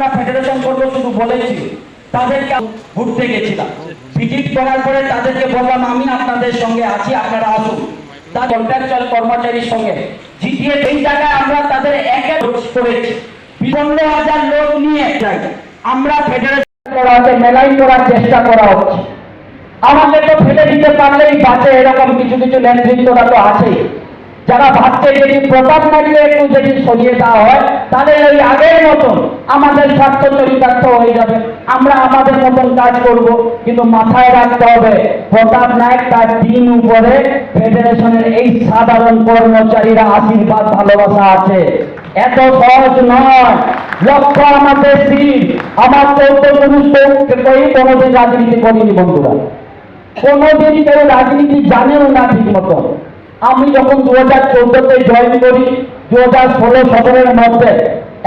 আমরা ফেডারেশন করবো শুধু বলেছি, তাদেরকে ঘুরতে গেছিলাম, ভিজিট করার পরে তাদেরকে বললাম আমি আপনাদের সঙ্গে আছি, আপনারা আসুন। তার কন্ট্রাকচুয়াল কর্মচারীর সঙ্গে জিটিএ এই জায়গায় আমরা তাদের একে করেছি, 15,000 লোক নিয়ে যাই আমরা ফেডারেশন করা হচ্ছে, মেলাইন করার চেষ্টা করা হচ্ছে। আমাকে তো ফেলে দিতে পারলেই বাঁচে, এরকম কিছু কিছু নেতৃত্বরা তো আছেই, যারা ভাবছে যদি প্রতাপ নাইকে একটু যদি সরিয়ে দেওয়া হয় তাহলে ওই আগের মতন আমাদের স্বার্থ চরিতার্থ হয়ে যাবে, আমরা আমাদের মতন কাজ করব। কিন্তু মাথায় রাখতে হবে প্রতাপ নায়ক তার দিন উপরে ফেডারেশনের এই সাধারণ কর্মচারীরা আশীর্বাদ ভালোবাসা আছে, এত সহজ নয়। লক্ষ্য আমাদের স্থির, আমার পূর্বপুরুষ কোনোদিন রাজনীতি করিনি বন্ধুরা, কোনোদিন কেউ রাজনীতি জানেও না ঠিক মতো। আমি যখন 2014-তে জয়েন করি, 2016-17-এর মধ্যে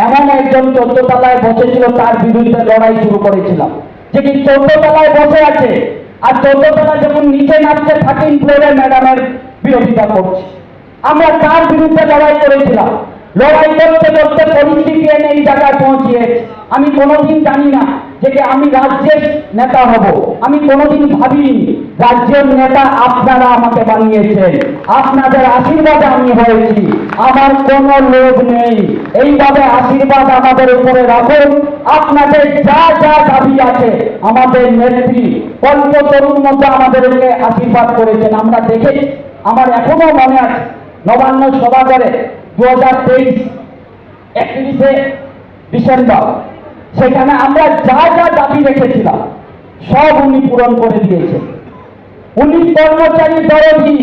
এমন একজন 14 তলায় বসেছিল, তার বিরুদ্ধে লড়াই শুরু করেছিলাম। যে কি 14 তলায় বসে আছে আর 14 তলা যখন নিচে নামছে 13 ফ্লোরে ম্যাডামের বিরোধিতা করছে, আমরা তার বিরুদ্ধে লড়াই করেছিলাম। লড়াই করতে করতে পরিস্থিতি এনে এই জায়গায় পৌঁছিয়েছে। আমি কোনোদিন জানি না যে আমি রাজ্যের নেতা হব, আমি কোনোদিন ভাবিনি। রাজ্যের নেতা আপনারা আমাকে বানিয়েছেন, আপনাদের আশীর্বাদে আমি হয়েছি, আমার কোনো লোভ নেই। এইভাবে আশীর্বাদ আমাদের উপরে রাখুন। আপনাদের যা যা দাবি আছে, আমাদের নেত্রী কল্পতরুর মধ্যে আমাদেরকে আশীর্বাদ করেছেন, আমরা দেখেছি। আমার এখনো মনে আছে নবান্ন সভাঘরে 2023 31শে ডিসেম্বর, সেখানে আমরা যা যা দাবি রেখেছিলাম সব উনি পূরণ করে দিয়েছেন। উনি কর্মচারী দরদি,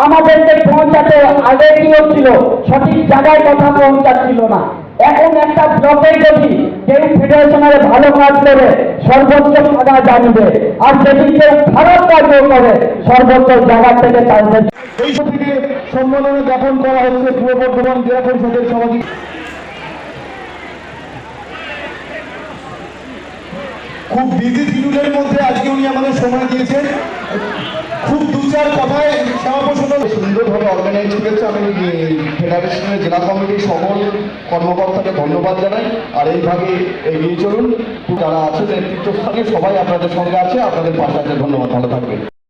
আমাদেরকে পৌঁছাতে আগে কি হচ্ছিল, সঠিক জায়গায় কথা পৌঁছাচ্ছিল না। এখন একটা ব্লকে যদি কেউ ফেডারেশনের ভালো কাজ করে সর্বোচ্চ টাকা জানবে, আর যদি কেউ খারাপ কাজও করে সর্বোচ্চ জায়গা থেকে তাদের এই থেকে সম্মেলনে জ্ঞাপন করা হচ্ছে পূর্ব বর্ধমান জেলা পরিষদের সভাপতি। খুব বিজি শিডিউলের মধ্যে আজকে উনি আমাদের সময় দিয়েছেন, খুব দু চার কথায় সুন্দরভাবে অর্গানাইজ করেছে। আমি ফেডারেশনের জেলা কমিটির সকল কর্মকর্তাকে ধন্যবাদ জানাই। আর এইভাবে এগিয়ে চলুন, যারা আছে নেতৃত্ব স্থানে সবাই আপনাদের সঙ্গে আছে, আপনাদের পাশে আছে। ধন্যবাদ, ভালো থাকবেন।